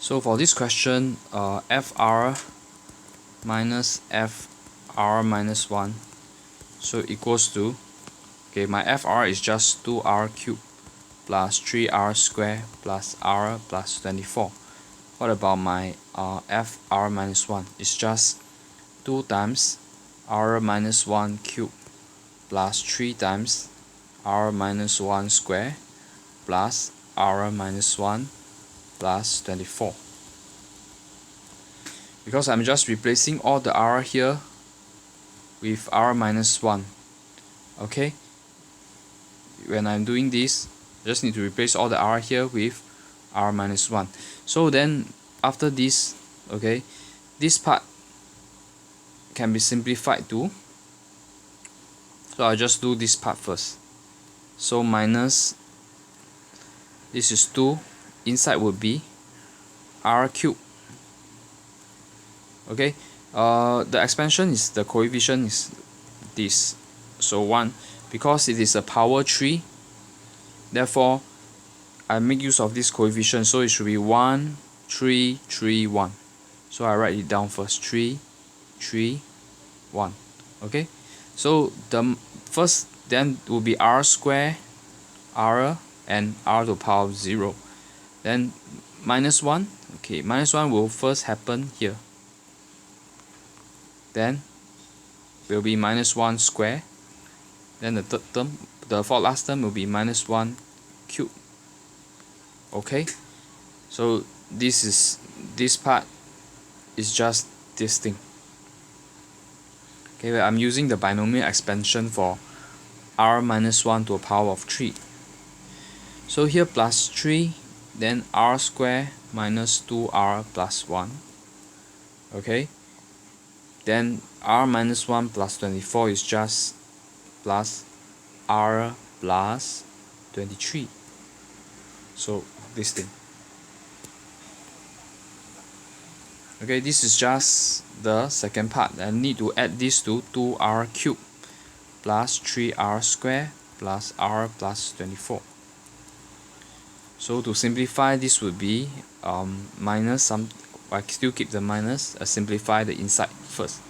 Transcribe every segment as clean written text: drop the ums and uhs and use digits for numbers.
So for this question, fr minus fr minus 1 so equals to, okay, my fr is just 2r cubed plus 3r squared plus r plus 24. What about my fr minus 1? It's just 2 times r minus 1 cubed plus 3 times r minus 1 squared plus r minus 1 plus 24. Because I'm just replacing all the r here with r minus 1. Okay, when I'm doing this, I just need to replace all the r here with r minus 1. So then after this, okay, this part can be simplified too. So I'll just do this part first. So minus, this is 2, inside would be r cubed. Okay, the expansion is, the coefficient is this, so 1. Because it is a power 3, therefore I make use of this coefficient, so it should be 1, 3, 3, 1. So I write it down first, 3, 3, 1. Okay, so the first then will be r squared, r, and r to the power of 0. Then minus 1, okay, minus 1 will first happen here. Then will be minus 1 square. Then the third term, the fourth last term will be minus 1 cube. Okay, so this part is just this thing. Okay, I'm using the binomial expansion for r minus 1 to the power of 3. So here plus 3, then r squared minus 2r plus 1. Okay, then r minus 1 plus 24 is just plus r plus 23. So this thing. Okay, this is just the second part. I need to add this to 2r cubed plus 3r squared plus r plus 24. So to simplify, this would be minus some. I still keep the minus. I simplify the inside first.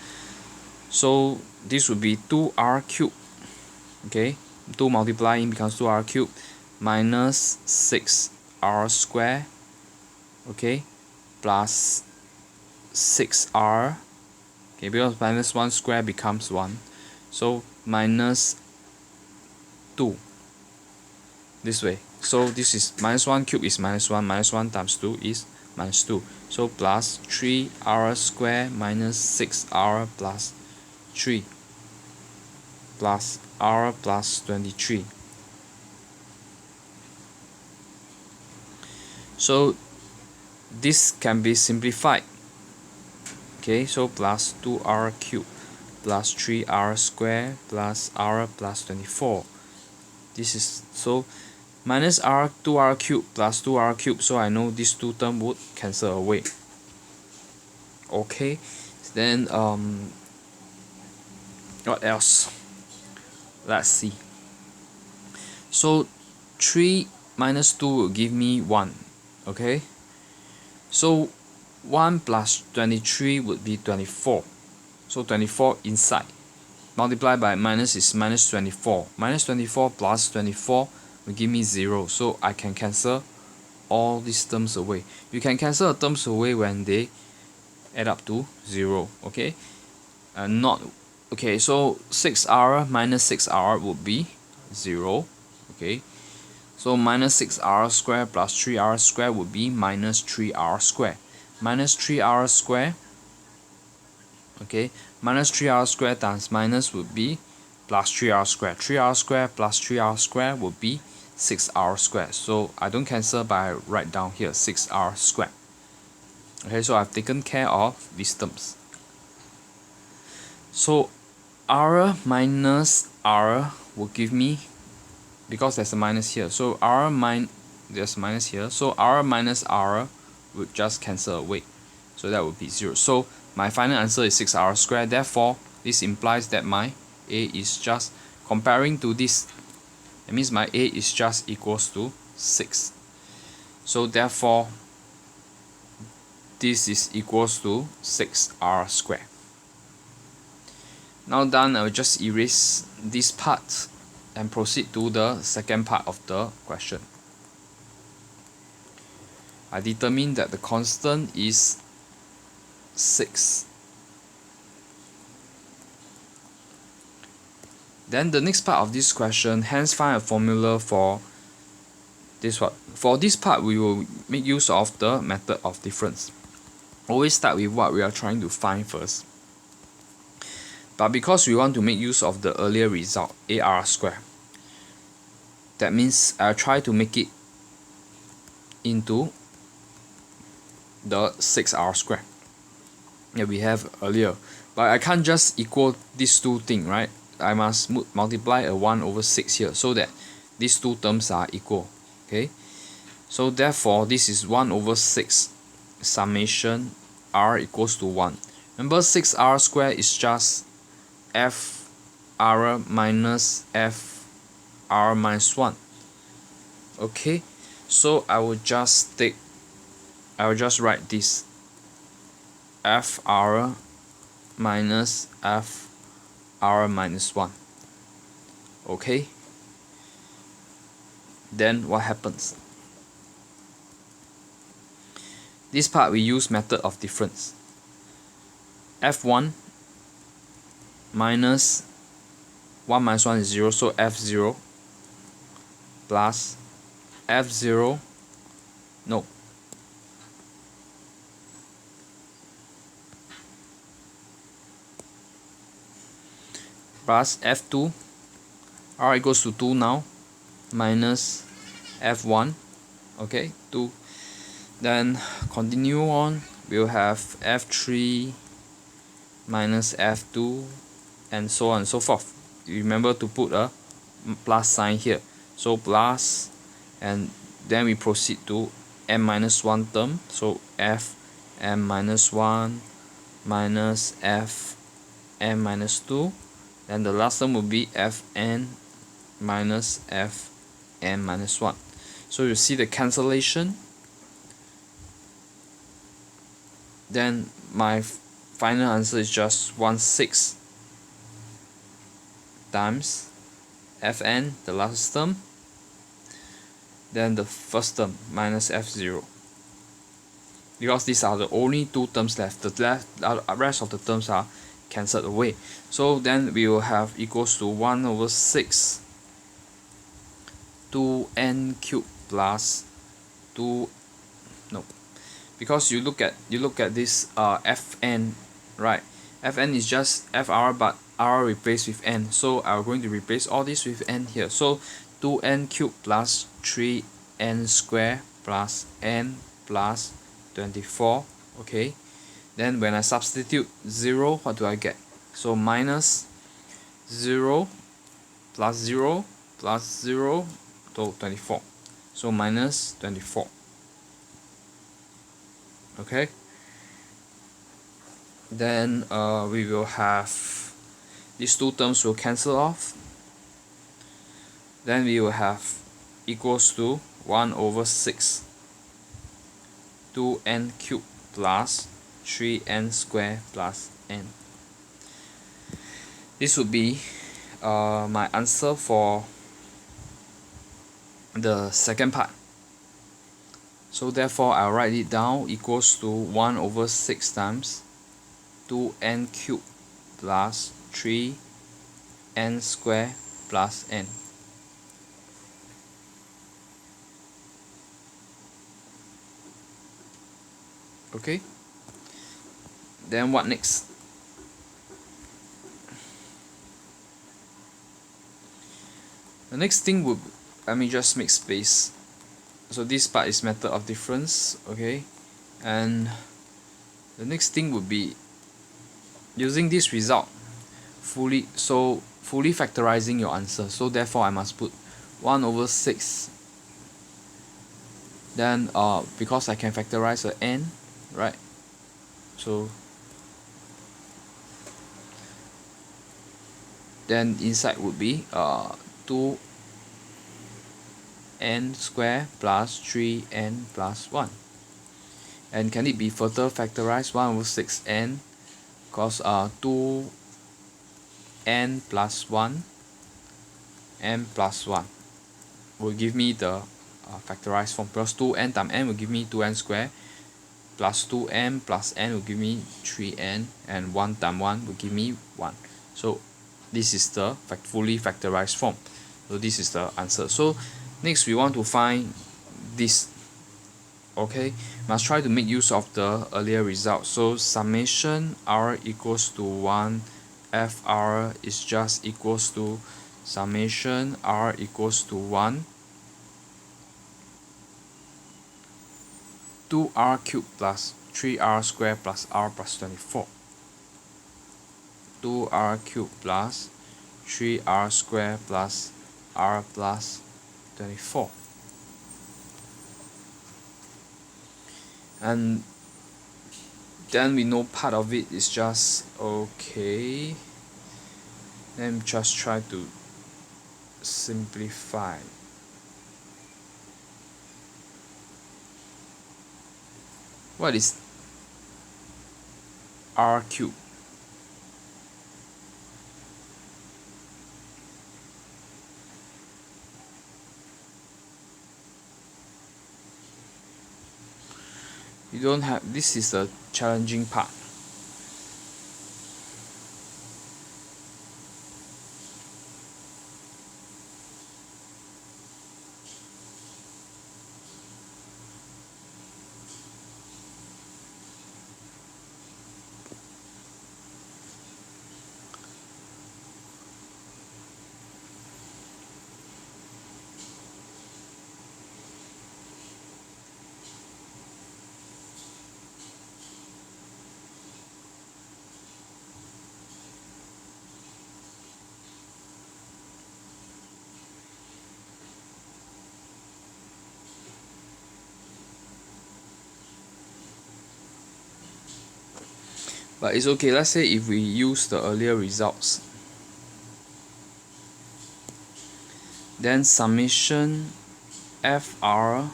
So this would be 2r cubed. Okay, 2 multiplying becomes 2r cubed minus 6r squared. Okay, plus 6r. Okay, because minus 1 square becomes 1. So minus 2. This way. So this is minus 1 cube is minus 1. Minus 1 times 2 is minus 2. So plus 3r squared minus 6r plus 3 plus r plus 23. So this can be simplified. Okay, so plus 2r cubed plus 3r squared plus r plus 24. This is so minus r 2r cubed plus 2r cubed, so I know these two terms would cancel away. Okay, then what else? Let's see. So 3 minus 2 will give me 1. Okay, so 1 plus 23 would be 24. So 24 inside. Multiplied by minus is minus 24. Minus 24 plus 24 will give me 0. So I can cancel all these terms away. You can cancel the terms away when they add up to 0. Okay, not okay. So 6r minus 6r would be 0. Okay, so minus 6r squared plus 3r squared would be minus 3r squared. Minus 3r squared. Okay, minus 3r squared times minus would be plus 3r squared. 3r squared plus 3r squared would be 6r squared. So I don't cancel, but I write down here 6r squared. Okay, so I've taken care of these terms. So r minus r will give me, because there's a minus here, so there's a minus here, so r minus r would just cancel away. So that would be 0. So my final answer is 6r squared. Therefore, this implies that my a is just, comparing to this, that means my a is just equals to 6. So therefore, this is equals to 6r squared. Now done, I will just erase this part and proceed to the second part of the question. I determine that the constant is 6. Then the next part of this question, hence find a formula for this one. For this part, we will make use of the method of difference. Always start with what we are trying to find first. But because we want to make use of the earlier result, ar squared, that means I'll try to make it into the 6r squared that we have earlier. But I can't just equal these two things, right? I must multiply a 1 over 6 here so that these two terms are equal. Okay, so therefore this is 1 over 6 summation r equals to 1. Remember, 6r squared is just fr minus fr minus 1. Okay, so I will just write this fr minus fr minus 1. Okay, then what happens? This part we use method of difference. f1 minus 1 minus 1 is 0, so f0 plus f0, no, plus f2, r equals to 2 now, minus f1, okay, 2. Then continue on, we'll have f3 minus f2 and so on and so forth. Remember to put a plus sign here, so plus, and then we proceed to m minus 1 term, so f m minus 1 minus f m minus 2, then the last term will be fn minus f n minus 1. So you see the cancellation. Then my final answer is just 1/6 times fn, the last term, then the first term minus f0, because these are the only two terms left. The rest of the terms are cancelled away. So then we will have equals to 1 over 6 2n cubed plus 2, no, because you look at this fn, right? Fn is just fr, but r replaced with n, so I'm going to replace all this with n here. So 2n cubed plus 3n squared plus n plus 24. Okay, then when I substitute 0, what do I get? So minus 0 plus 0 plus 0 to 24, so minus 24. Okay, then we will have these two terms will cancel off. Then we will have equals to 1 over 6 2n cubed plus 3n squared plus n. This would be my answer for the second part. So therefore I'll write it down equals to 1 over 6 times 2n cubed plus 3n squared plus n. Okay, then what next? The next thing would, let me just make space. So this part is method of difference, okay, and the next thing would be using this result fully factorizing your answer. So therefore I must put 1 over 6, then because I can factorize the n, right? So then inside would be 2n squared plus 3n plus 1. And can it be further factorized? 1 over 6n, because 2n plus 1, n plus 1 will give me the factorized form, plus 2n times n will give me 2n squared, plus 2n plus n will give me 3n, and 1 times 1 will give me 1. So this is the fully factorized form. So this is the answer. So next we want to find this. Okay, must try to make use of the earlier result. So summation r equals to 1, fr is just equals to summation r equals to 1, 2r cubed plus 3r squared plus r plus 24. 2r cubed plus 3r squared plus r plus 24. And then we know part of it is just okay. Let me just try to simplify. What is r cubed? You don't have, this is the challenging part. But it's okay, let's say if we use the earlier results, then summation fr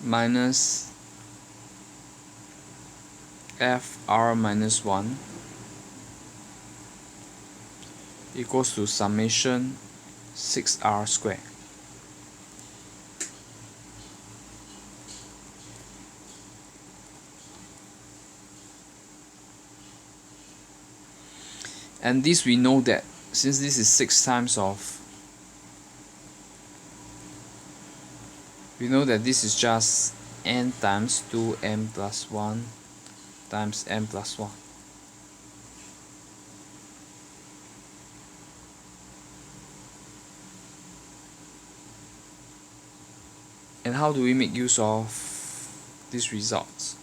minus fr minus 1 equals to summation 6r squared. And this we know that since this is 6 times of, we know that this is just n times 2n plus 1 times n plus 1. And how do we make use of these results?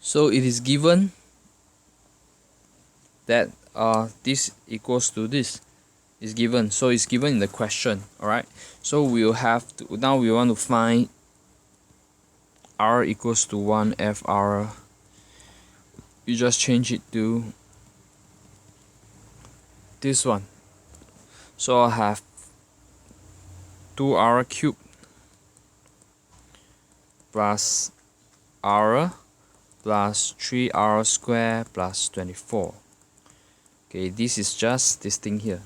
So it is given that this equals to this is given, so it's given in the question. Alright, so we'll have to, now we want to find r equals to 1 fr. You just change it to this one, so I'll have 2r cubed plus r plus 3r squared plus 24. Okay, this is just this thing here.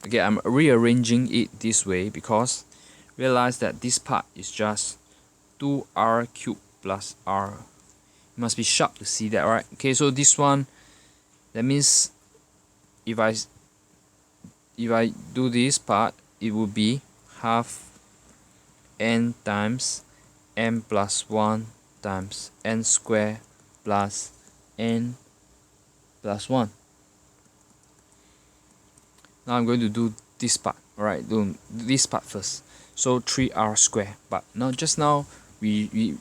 Okay, I'm rearranging it this way because realize that this part is just 2r cubed plus r. You must be sharp to see that, right? Okay, so this one, that means if I do this part, it would be half n times n plus 1 times n squared plus n plus 1. Now I'm going to do this part. Alright, do this part first. So 3r squared. But now just now we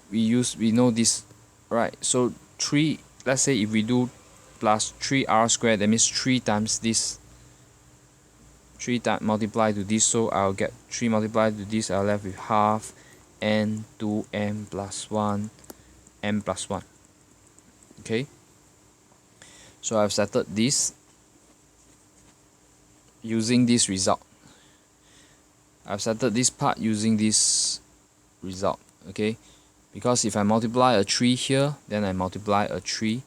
know this. Right, so 3, let's say if we do plus 3r squared, that means 3 times this. 3 times multiply to this, so I'll get 3 multiplied to this, I'll left with half n to n plus 1 n plus 1. Okay, so I've settled this using this result. I've settled this part using this result. Okay, because if I multiply a 3 here, then I multiply a 3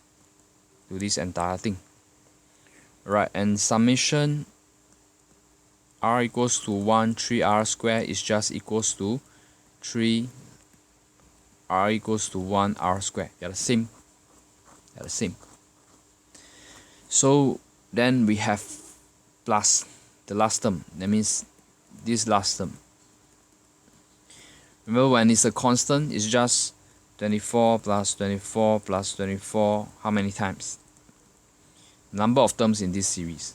to this entire thing. Right, and summation r equals to 1 3r squared is just equals to 3 r equals to 1 r squared. They're the same. They're the same. So then we have plus the last term. That means this last term. Remember, when it's a constant, it's just 24 plus 24 plus 24. How many times? Number of terms in this series.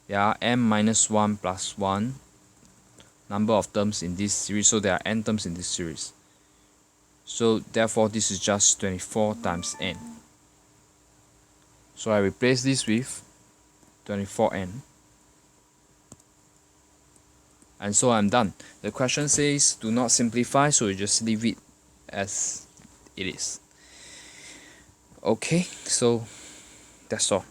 There are m minus 1 plus 1 number of terms in this series, so there are n terms in this series. So therefore this is just 24 times n. So I replace this with 24n. And so I'm done. The question says do not simplify, so you just leave it as it is. Okay, so that's all.